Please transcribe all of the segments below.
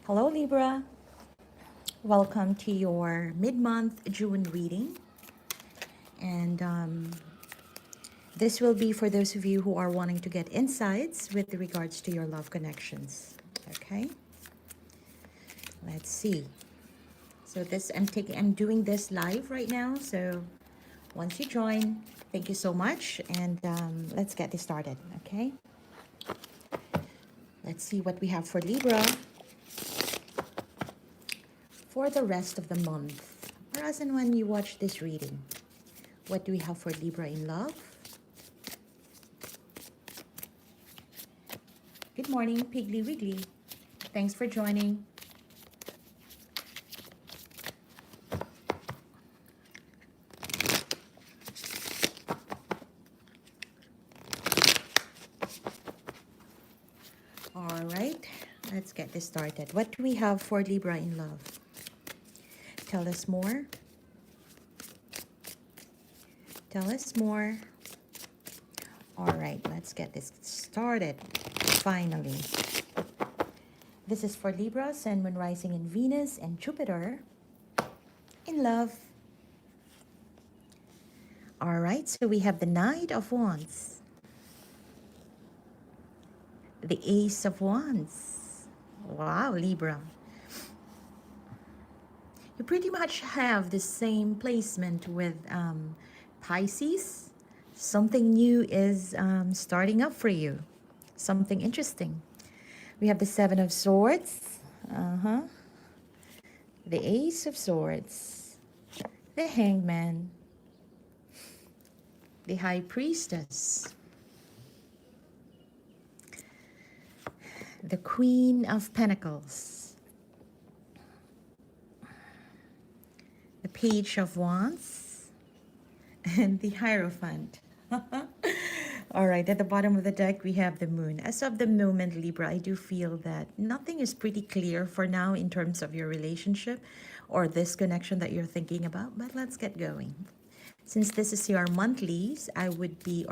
Hello, Libra. Welcome to your mid-month June reading. And this will be for those of you who are wanting to get insights with regards to your love connections. Okay, let's see. So I'm doing this live right now. So once you join, thank you so much. And let's get this started. Okay, let's see what we have for Libra for the rest of the month, or as and when you watch this reading. What do we have for Libra in love? Good morning, Piggly Wiggly. Thanks for joining. All right, let's get this started. What do we have for Libra in love? Tell us more. Tell us more. All right, let's get this started. Finally. This is for Libra, Sun, Moon, Rising in Venus and Jupiter in love. All right, so we have the Knight of Wands, the Ace of Wands. Wow, Libra. You pretty much have the same placement with Pisces. Something new is starting up for you. Something interesting. We have the Seven of Swords. The Ace of Swords. The Hangman. The High Priestess. The Queen of Pentacles. The Page of Wands. And the Hierophant. All right, at the bottom of the deck, we have the Moon. As of the moment, Libra, I do feel that nothing is pretty clear for now in terms of your relationship or this connection that you're thinking about, but let's get going. Since this is your monthlies, or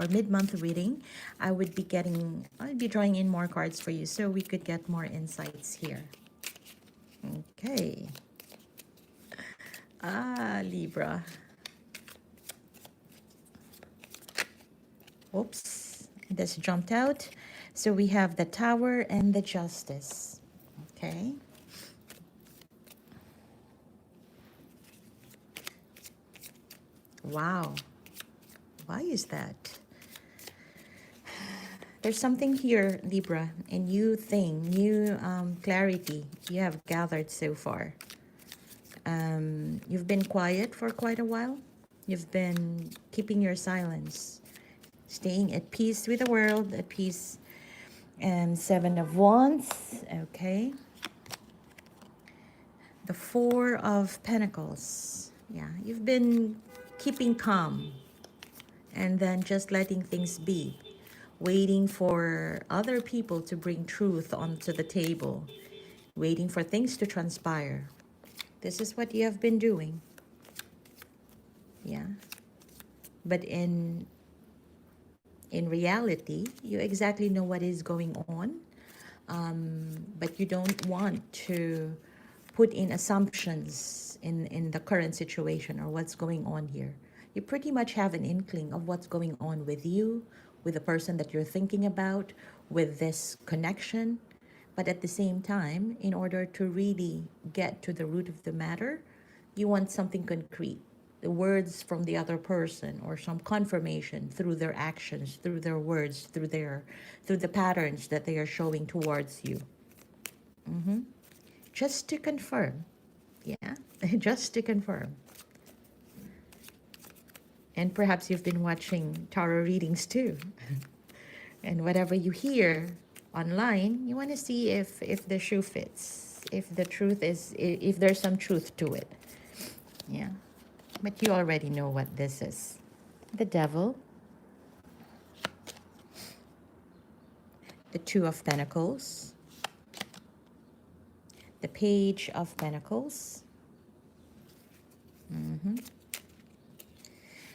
mid-month reading, I'd be drawing in more cards for you so we could get more insights here. Okay. Libra. Oops, this jumped out. So we have the Tower and the Justice. Okay. Wow. Why is that? There's something here, Libra, a new thing, new clarity you have gathered so far. You've been quiet for quite a while. You've been keeping your silence, staying at peace with the world, at peace. And Seven of Wands, okay. The Four of Pentacles. Yeah, you've been keeping calm and then just letting things be, waiting for other people to bring truth onto the table, waiting for things to transpire. This is what you have been doing. Yeah. But in reality, you exactly know what is going on, but you don't want to put in assumptions in the current situation or what's going on here. You pretty much have an inkling of what's going on with you, with the person that you're thinking about, with this connection. But at the same time, in order to really get to the root of the matter, you want something concrete. The words from the other person or some confirmation through their actions, through their words, through the patterns that they are showing towards you. Just to confirm. Yeah, just to confirm. And perhaps you've been watching tarot readings too. And whatever you hear online, you want to see if the shoe fits, if there's some truth to it. Yeah. But you already know what this is. The Devil. The Two of Pentacles. The Page of Pentacles.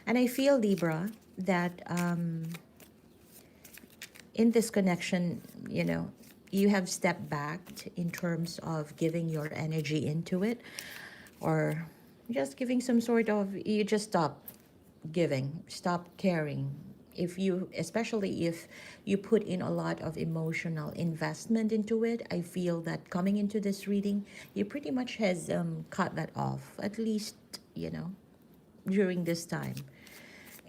And I feel, Libra, that in this connection, you have stepped back in terms of giving your energy into it, or just giving some sort of, you just stop giving, stop caring. If you, especially if you put in a lot of emotional investment into it, I feel that coming into this reading, you pretty much has cut that off, at least, you know, during this time.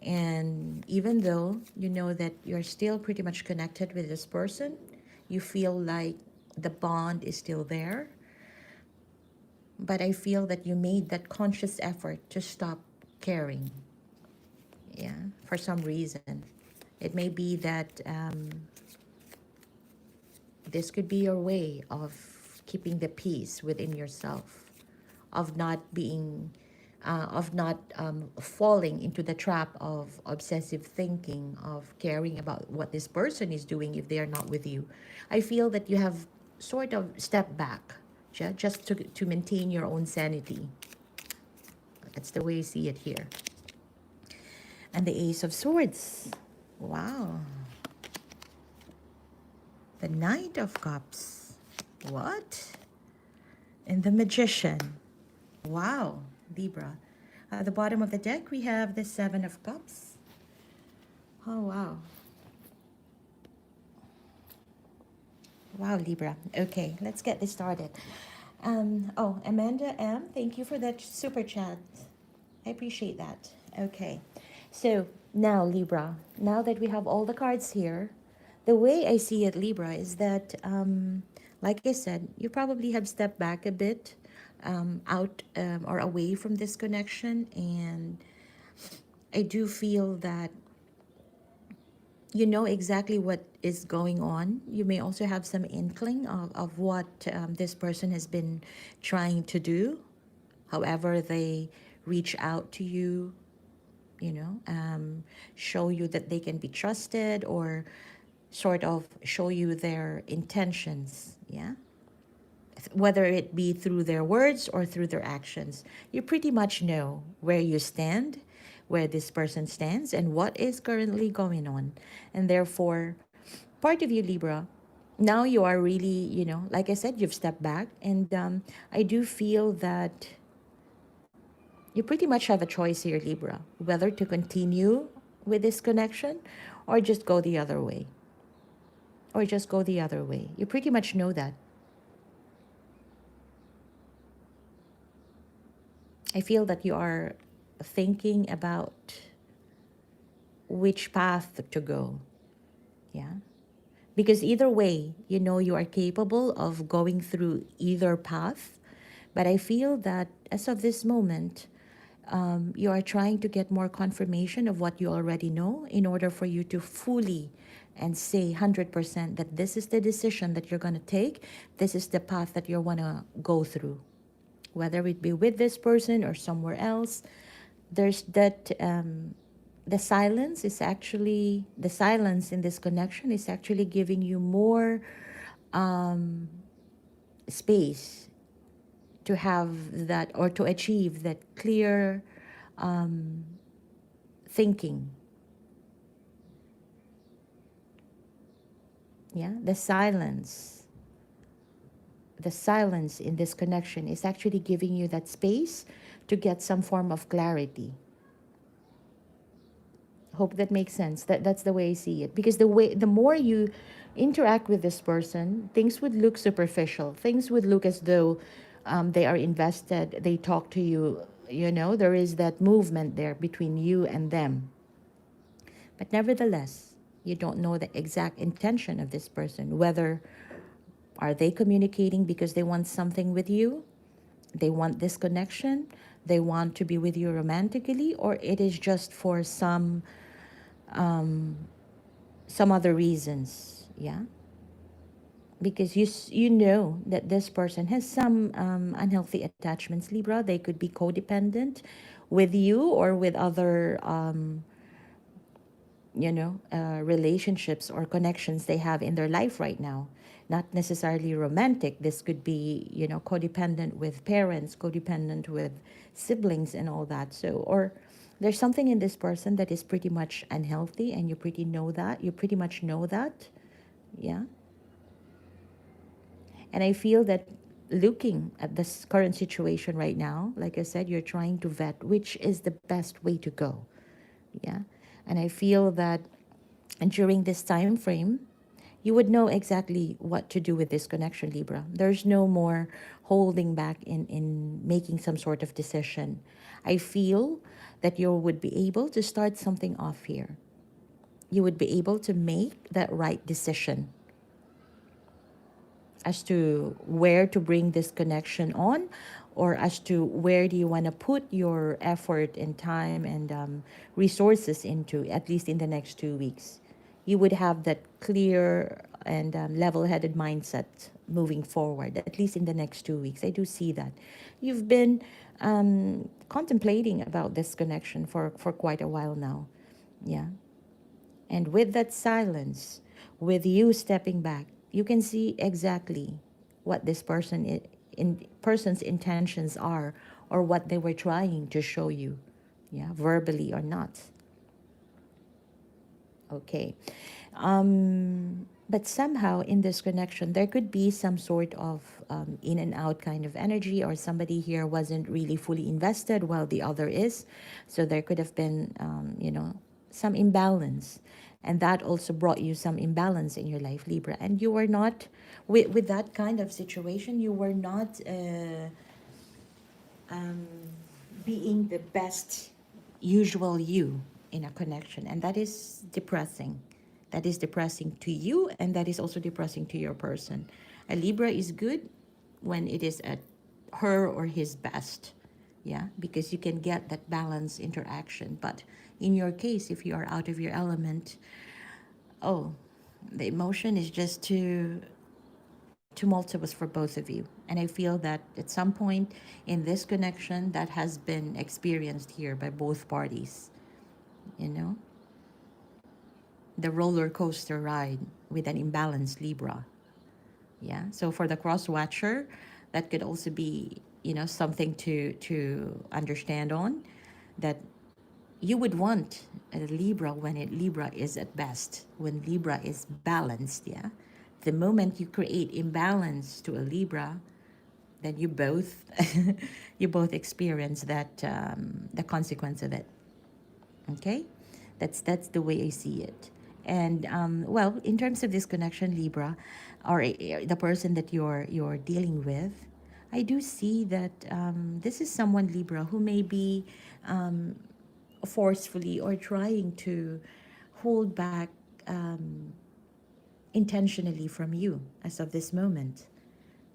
And even though you know that you're still pretty much connected with this person, you feel like the bond is still there, but I feel that you made that conscious effort to stop caring. Yeah, for some reason. It may be that this could be your way of keeping the peace within yourself, of not being, of not falling into the trap of obsessive thinking, of caring about what this person is doing if they are not with you. I feel that you have sort of stepped back just to maintain your own sanity. That's the way I see it here. And the Ace of Swords. Wow. The Knight of Cups. What? And the Magician. Wow, Libra. At the bottom of the deck, we have the Seven of Cups. Oh, wow. Wow, Libra. Okay, let's get this started. Oh, Amanda M., thank you for that super chat. I appreciate that. Okay, so now, Libra, now that we have all the cards here, the way I see it, Libra, is that, like I said, you probably have stepped back a bit, out or away from this connection. And I do feel that you know exactly what is going on. You may also have some inkling of what this person has been trying to do. However, they reach out to you, you know, show you that they can be trusted, or sort of show you their intentions. Yeah. Whether it be through their words or through their actions, you pretty much know where you stand, where this person stands, and what is currently going on. And therefore, part of you, Libra, now you are really, you know, like I said, you've stepped back. And I do feel that you pretty much have a choice here, Libra, whether to continue with this connection or just go the other way. Or just go the other way. You pretty much know that. I feel that you are thinking about which path to go. Yeah. Because either way, you know you are capable of going through either path. But I feel that as of this moment, you are trying to get more confirmation of what you already know in order for you to fully and say 100% that this is the decision that you're going to take. This is the path that you want to go through. Whether it be with this person or somewhere else, there's that the silence is actually, the silence in this connection is actually giving you more space to have that, or to achieve that clear thinking. Yeah, the silence in this connection is actually giving you that space to get some form of clarity. Hope that makes sense. That's the way I see it. Because the more you interact with this person, things would look superficial. Things would look as though they are invested. They talk to you. You know, there is that movement there between you and them. But nevertheless, you don't know the exact intention of this person. Whether are they communicating because they want something with you? They want this connection. They want to be with you romantically, or it is just for some other reasons. Yeah, because you know that this person has some unhealthy attachments, Libra. They could be codependent with you or with other relationships or connections they have in their life right now. Not necessarily romantic. This could be, codependent with parents, codependent with siblings and all that. So, or there's something in this person that is pretty much unhealthy, and you pretty much know that. Yeah. And I feel that looking at this current situation right now, like I said, you're trying to vet which is the best way to go. Yeah. And I feel that during this time frame, you would know exactly what to do with this connection, Libra. There's no more holding back in making some sort of decision. I feel that you would be able to start something off here. You would be able to make that right decision as to where to bring this connection on, or as to where do you want to put your effort and time and resources into, at least in the next 2 weeks. You would have that clear and level-headed mindset moving forward, at least in the next 2 weeks. I do see that. You've been contemplating about this connection for quite a while now. Yeah. And with that silence, with you stepping back, you can see exactly what this person's intentions are, or what they were trying to show you, yeah, verbally or not. Okay. But somehow in this connection, there could be some sort of in and out kind of energy, or somebody here wasn't really fully invested while the other is. So there could have been, some imbalance. And that also brought you some imbalance in your life, Libra. And you were not, with that kind of situation, you were not um, being the best usual you in a connection, and that is depressing. That is depressing to you, and that is also depressing to your person. A Libra is good when it is at her or his best, yeah, because you can get that balance interaction. But in your case, if you are out of your element, oh, the emotion is just too tumultuous for both of you. And I feel that at some point in this connection, that has been experienced here by both parties. You know, the roller coaster ride with an imbalanced Libra. Yeah. So for the cross watcher, that could also be, something to understand on, that you would want a Libra when Libra is at best, when Libra is balanced. Yeah. The moment you create imbalance to a Libra, then you both you both experience that, the consequence of it. Okay, that's the way I see it. And well, in terms of this connection, Libra, or the person that you're dealing with, I do see that this is someone, Libra, who may be um, forcefully or trying to hold back um, intentionally from you as of this moment,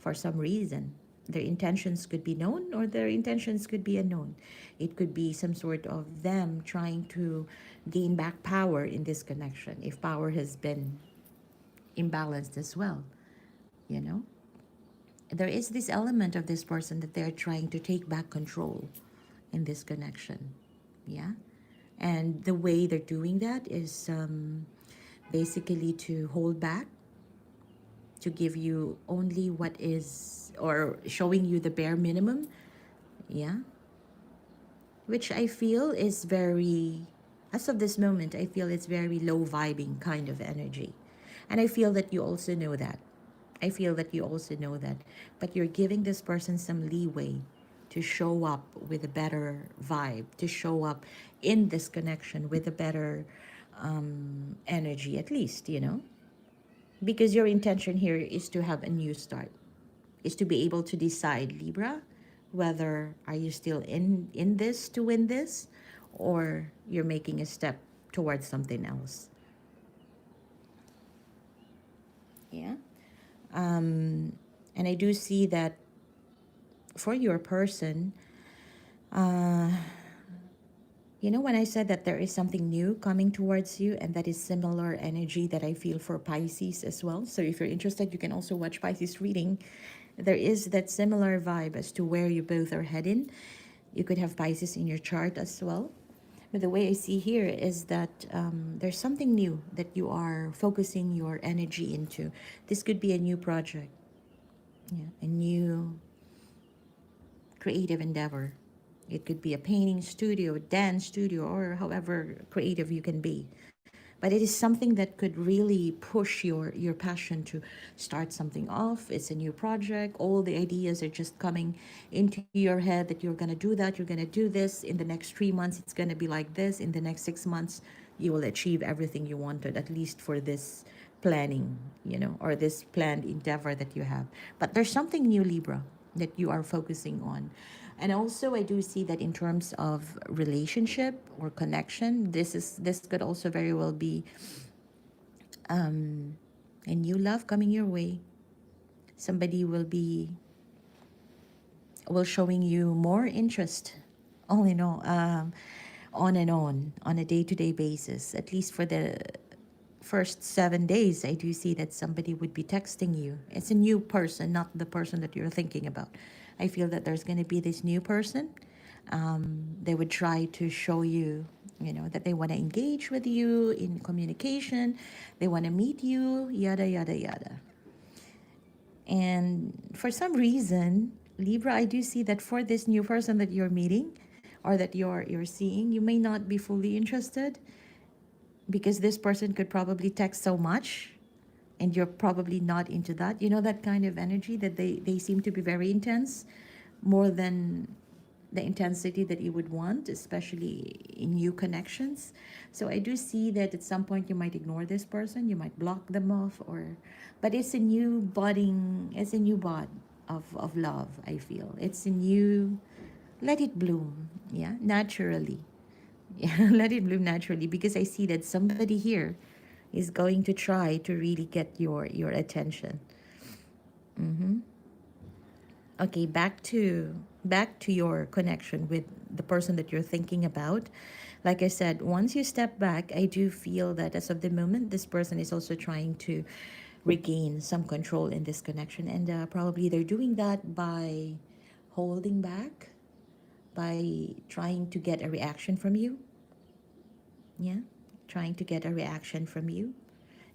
for some reason. Their intentions could be known, or their intentions could be unknown. It could be some sort of them trying to gain back power in this connection, if power has been imbalanced as well. You know, there is this element of this person that they're trying to take back control in this connection. Yeah. And the way they're doing that is basically to hold back, to give you only what is, or showing you the bare minimum. Yeah. Which I feel is very, as of this moment, I feel it's very low vibing kind of energy. And I feel that you also know that. I feel that you also know that. But you're giving this person some leeway to show up with a better vibe, to show up in this connection with a better energy, at least, Because your intention here is to have a new start, is to be able to decide, Libra, whether are you still in this to win this, or you're making a step towards something else. Yeah. And I do see that for your person, uh, when I said that there is something new coming towards you, and that is similar energy that I feel for Pisces as well. So if you're interested, you can also watch Pisces reading. There is that similar vibe as to where you both are heading. You could have Pisces in your chart as well. But the way I see here is that there's something new that you are focusing your energy into. This could be a new project, yeah, a new creative endeavor. It could be a painting studio, dance studio, or however creative you can be. but it is something that could really push your passion to start something off. It's a new project. All the ideas are just coming into your head that you're going to do that, you're going to do this in the next 3 months, it's going to be like this, in the next 6 months you will achieve everything you wanted, at least for this planning, or this planned endeavor that you have. But there's something new, Libra, that you are focusing on. And also I do see that in terms of relationship or connection, this could also very well be a new love coming your way. Somebody will showing you more interest, all in all, on and on a day-to-day basis. At least for the first 7 days, I do see that somebody would be texting you. It's a new person, not the person that you're thinking about. I feel that there's going to be this new person. They would try to show you, that they want to engage with you in communication. They want to meet you, yada, yada, yada. And for some reason, Libra, I do see that for this new person that you're meeting or that you're seeing, you may not be fully interested, because this person could probably text so much and you're probably not into that. That kind of energy that they seem to be very intense, more than the intensity that you would want, especially in new connections. So I do see that at some point you might ignore this person, you might block them off, but it's a new bud of love, I feel. It's a new, let it bloom, yeah, naturally. Yeah, let it bloom naturally, because I see that somebody here is going to try to really get your attention. Mm-hmm. Okay, back to your connection with the person that you're thinking about. Like I said, once you step back, I do feel that as of the moment, this person is also trying to regain some control in this connection, and probably they're doing that by holding back, by trying to get a reaction from you. Yeah, trying to get a reaction from you,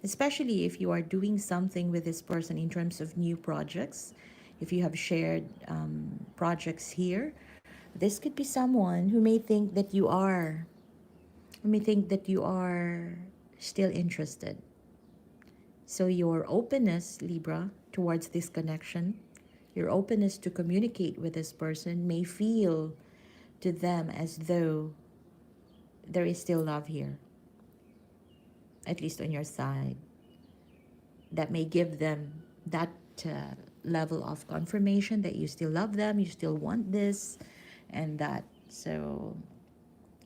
especially if you are doing something with this person in terms of new projects. If you have shared projects here, this could be someone who may think that you are still interested. So your openness, Libra, towards this connection, your openness to communicate with this person may feel to them as though there is still love here, at least on your side. That may give them that level of confirmation that you still love them, you still want this and that. So,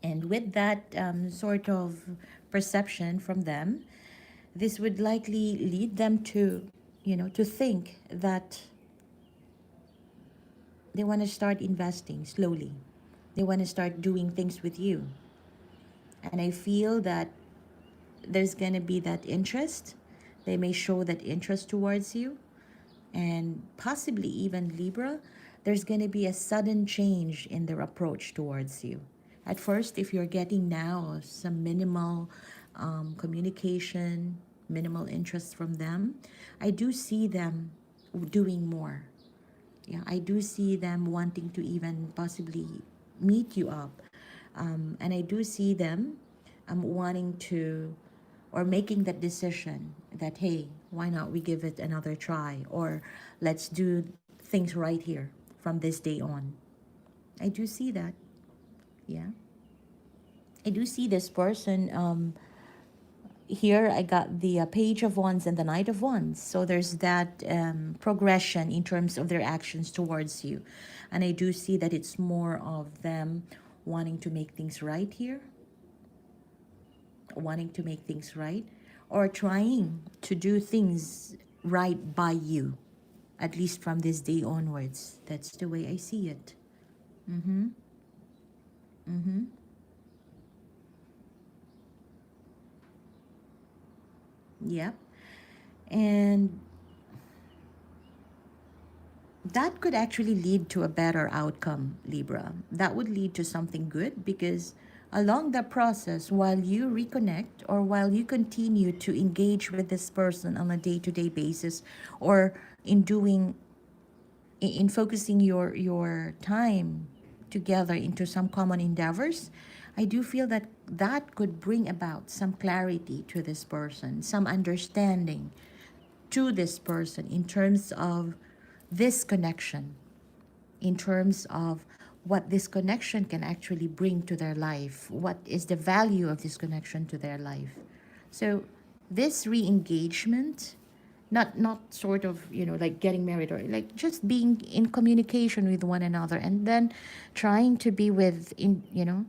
and with that sort of perception from them, this would likely lead them to think that they want to start investing slowly. They want to start doing things with you. And I feel that there's going to be that interest. They may show that interest towards you. And possibly even Libra, there's going to be a sudden change in their approach towards you. At first, if you're getting now some minimal communication, minimal interest from them, I do see them doing more. Yeah, I do see them wanting to even possibly meet you up. And I do see them wanting to, or making that decision that, hey, why not we give it another try, or let's do things right here from this day on. I do see that. Yeah, I do see this person here. I got the Page of Wands and the Knight of Wands, so there's that progression in terms of their actions towards you. And I do see that it's more of them wanting to make things right here, wanting to make things right, or trying to do things right by you, at least from this day onwards. That's the way I see it. Mm-hmm. Mm-hmm. Yep. And that could actually lead to a better outcome, Libra. That would lead to something good, because along the process, while you reconnect or while you continue to engage with this person on a day-to-day basis, or in focusing your time together into some common endeavors, I do feel that that could bring about some clarity to this person, some understanding to this person in terms of this connection, in terms of what this connection can actually bring to their life, what is the value of this connection to their life. So this re-engagement, not sort of, you know, like getting married, or like just being in communication with one another, and then trying to be with, in, you know,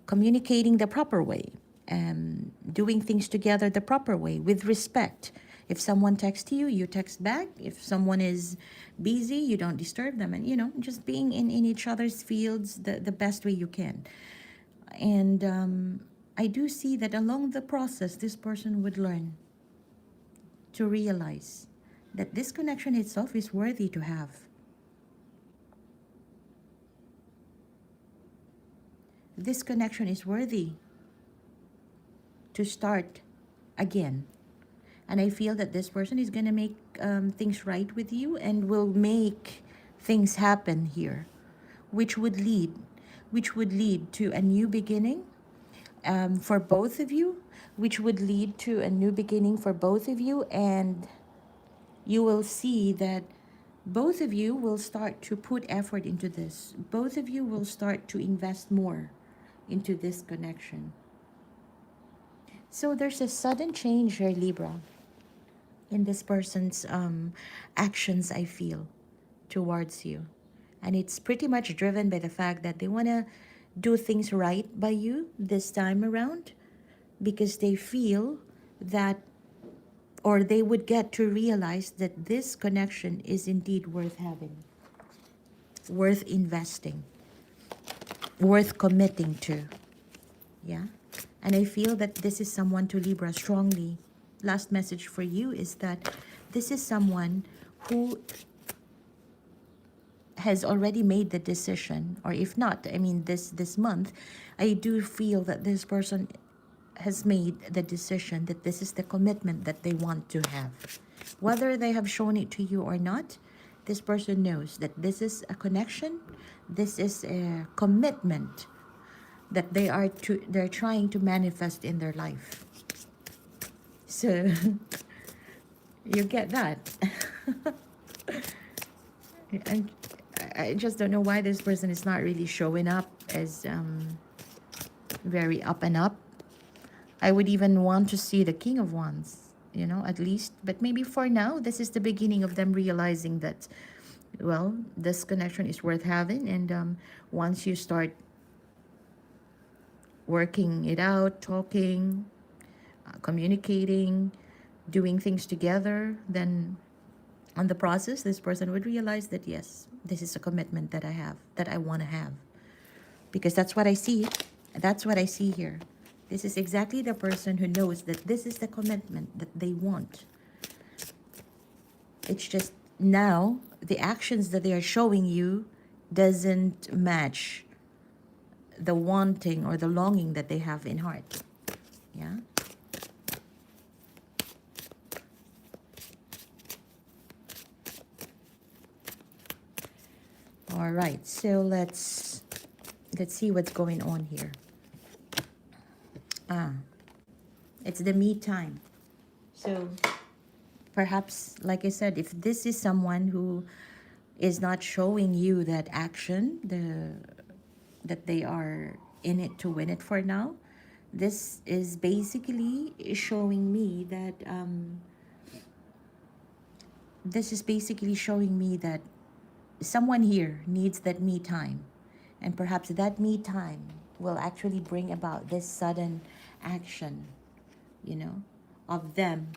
communicating the proper way, doing things together the proper way with respect. If someone texts you, you text back. If someone is busy, you don't disturb them. And, you know, just being in each other's fields the best way you can. And I do see that along the process, this person would learn to realize that this connection itself is worthy to have. This connection is worthy to start again. And I feel that this person is going to make things right with you, and will make things happen here, which would lead to a new beginning for both of you, which would lead to a new beginning for both of you. And you will see that both of you will start to put effort into this. Both of you will start to invest more into this connection. So there's a sudden change here, Libra, in this person's actions, I feel, towards you. And it's pretty much driven by the fact that they want to do things right by you this time around, because they feel that, or they would get to realize that this connection is indeed worth having, worth investing, worth committing to. Yeah. And I feel that this is someone, to Libra, strongly. Last message for you is that this is someone who has already made the decision, or if not, I mean, this month, I do feel that this person has made the decision that this is the commitment that they want to have. Whether they have shown it to you or not, this person knows that this is a connection, this is a commitment that they're trying to manifest in their life. So you get that. And I just don't know why this person is not really showing up as very up and up. I would even want to see the King of Wands, you know, at least. But maybe for now, this is the beginning of them realizing that, well, this connection is worth having. And once you start working it out, talking, communicating, doing things together, then on the process, this person would realize that, yes, this is a commitment that I have, that I want to have. Because that's what I see. That's what I see here. This is exactly the person who knows that this is the commitment that they want. It's just now the actions that they are showing you doesn't match the wanting or the longing that they have in heart. Yeah. All right, so let's see what's going on here. It's the me time. So perhaps, like I said, if this is someone who is not showing you that action, that they are in it to win it for now, this is basically showing me that someone here needs that me time. And perhaps that me time will actually bring about this sudden action, you know, of them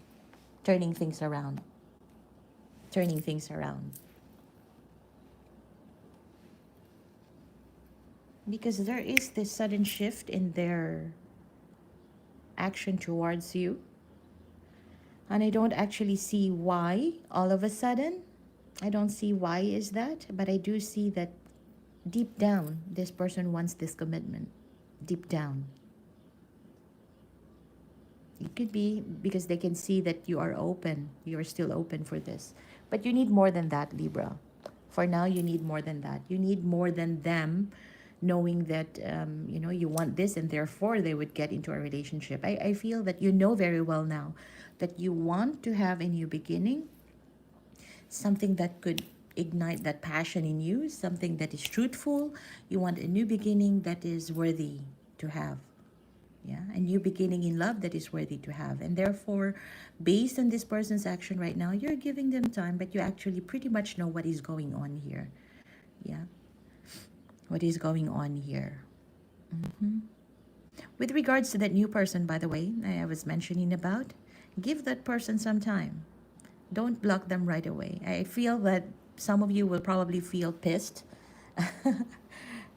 turning things around. Because there is this sudden shift in their action towards you. And I don't actually see why all of a sudden. I don't see why is that, but I do see that deep down, this person wants this commitment. Deep down. It could be because they can see that you are open. You are still open for this. But you need more than that, Libra. For now, you need more than that. You need more than them knowing that you know, you want this, and therefore they would get into a relationship. I feel that you know very well now that you want to have a new beginning, something that could ignite that passion in you, something that is truthful. You want a new beginning that is worthy to have. Yeah, a new beginning in love that is worthy to have. And therefore, based on this person's action right now, you're giving them time, but you actually pretty much know what is going on here. Yeah, what is going on here. With regards to that new person, by the way, I was mentioning about, give that person some time. Don't block them right away. I feel that some of you will probably feel pissed.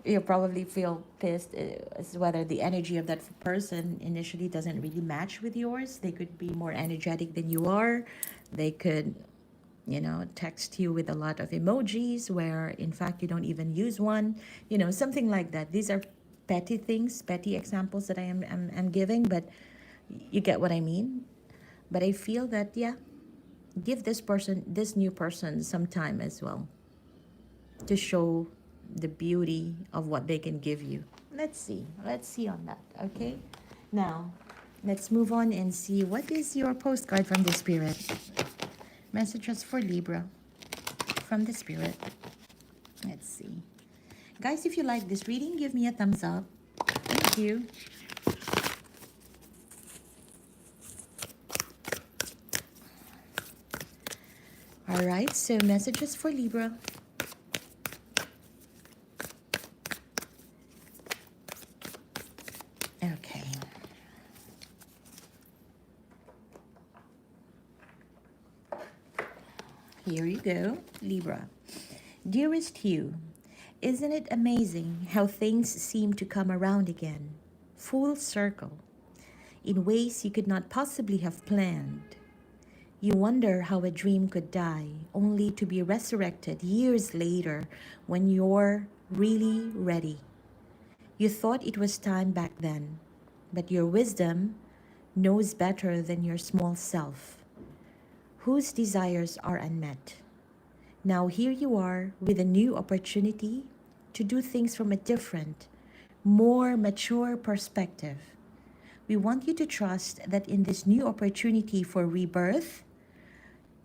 You'll probably feel pissed as whether the energy of that person initially doesn't really match with yours. They could be more energetic than you are. They could, you know, text you with a lot of emojis where in fact you don't even use one, you know, something like that. These are petty things, petty examples that I'm giving, but you get what I mean. But I feel that, yeah, give this person, this new person, some time as well to show the beauty of what they can give you. Let's see on that. Okay, now let's move on and see what is your postcard from the spirit. Messages for Libra from the spirit. Let's see, guys, if you like this reading, give me a thumbs up. Thank you. All right, so messages for Libra. Okay. Here you go, Libra. Dearest Hugh, isn't it amazing how things seem to come around again, full circle, in ways you could not possibly have planned? You wonder how a dream could die, only to be resurrected years later when you're really ready. You thought it was time back then, but your wisdom knows better than your small self, whose desires are unmet. Now here you are with a new opportunity to do things from a different, more mature perspective. We want you to trust that in this new opportunity for rebirth,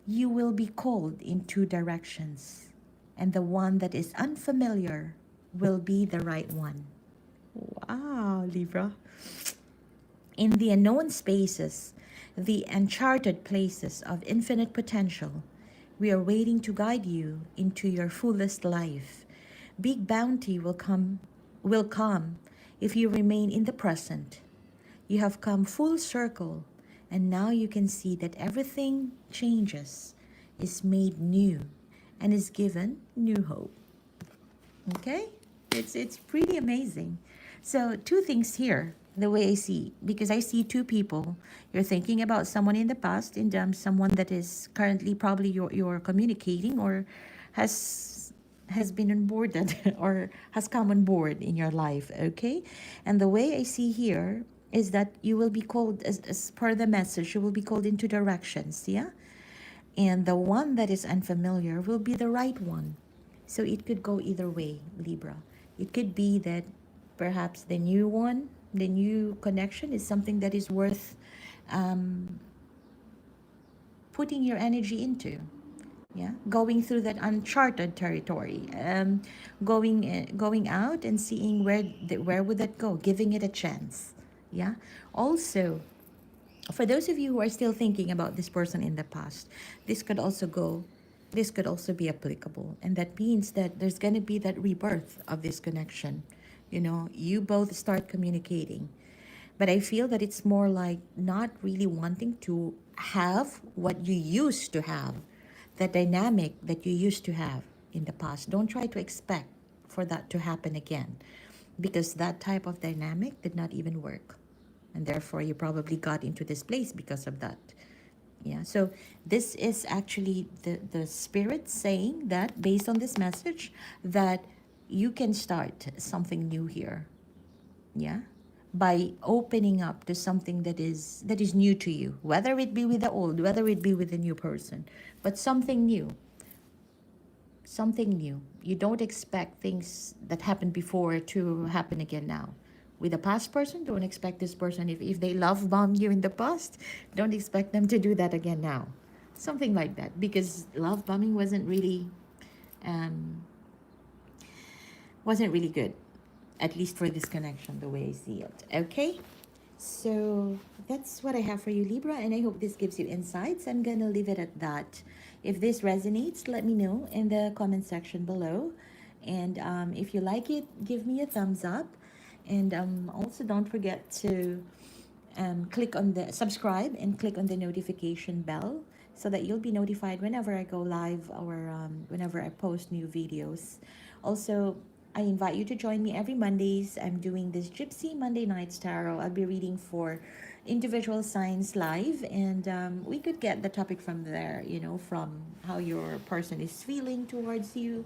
you will be called in two directions, and the one that is unfamiliar will be the right one. Wow, Libra. In the unknown spaces, the uncharted places of infinite potential, we are waiting to guide you into your fullest life. Big bounty will come if you remain in the present. You have come full circle, and now you can see that everything changes, is made new, and is given new hope. Okay? It's pretty amazing. So two things here, the way I see, because I see two people. You're thinking about someone in the past, in someone that is currently probably you're communicating or has been onboarded or has come on board in your life, okay? And the way I see here is that you will be called, as per the message, you will be called into directions, yeah? And the one that is unfamiliar will be the right one. So it could go either way, Libra. It could be that perhaps the new one, the new connection is something that is worth putting your energy into. Yeah, going through that uncharted territory, going out and seeing where would that go, giving it a chance. Yeah. Also, for those of you who are still thinking about this person in the past, this could also be applicable, and that means that there's going to be that rebirth of this connection. You know, you both start communicating, but I feel that it's more like not really wanting to have what you used to have, the dynamic that you used to have in the past. Don't try to expect for that to happen again, because that type of dynamic did not even work, and therefore you probably got into this place because of that. Yeah, so this is actually the spirit saying that, based on this message, that you can start something new here. Yeah, by opening up to something that is new to you, whether it be with the old, whether it be with the new person, but something new, something new. You don't expect things that happened before to happen again now. With a past person, don't expect this person, if they love bombed you in the past, don't expect them to do that again now. Something like that. Because love bombing um, wasn't really good. At least for this connection, the way I see it. Okay? So that's what I have for you, Libra, and I hope this gives you insights. I'm gonna leave it at that. If this resonates, let me know in the comment section below. And if you like it, give me a thumbs up. And also don't forget to click on the subscribe and click on the notification bell so that you'll be notified whenever I go live or whenever I post new videos. Also, I invite you to join me every Mondays. I'm doing this Gypsy Monday Nights Tarot. I'll be reading for individual signs live, and we could get the topic from there, you know, from how your person is feeling towards you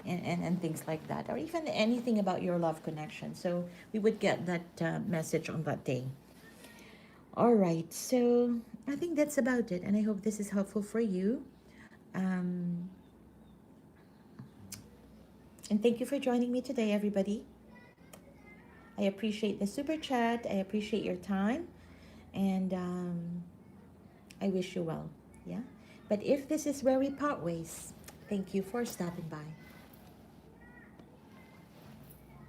and things like that, or even anything about your love connection. So we would get that message on that day. All right, so I think that's about it, and I hope this is helpful for you. Um, and thank you for joining me today, everybody. I appreciate the super chat. I appreciate your time, and I wish you well. Yeah. But if this is where we part ways, thank you for stopping by.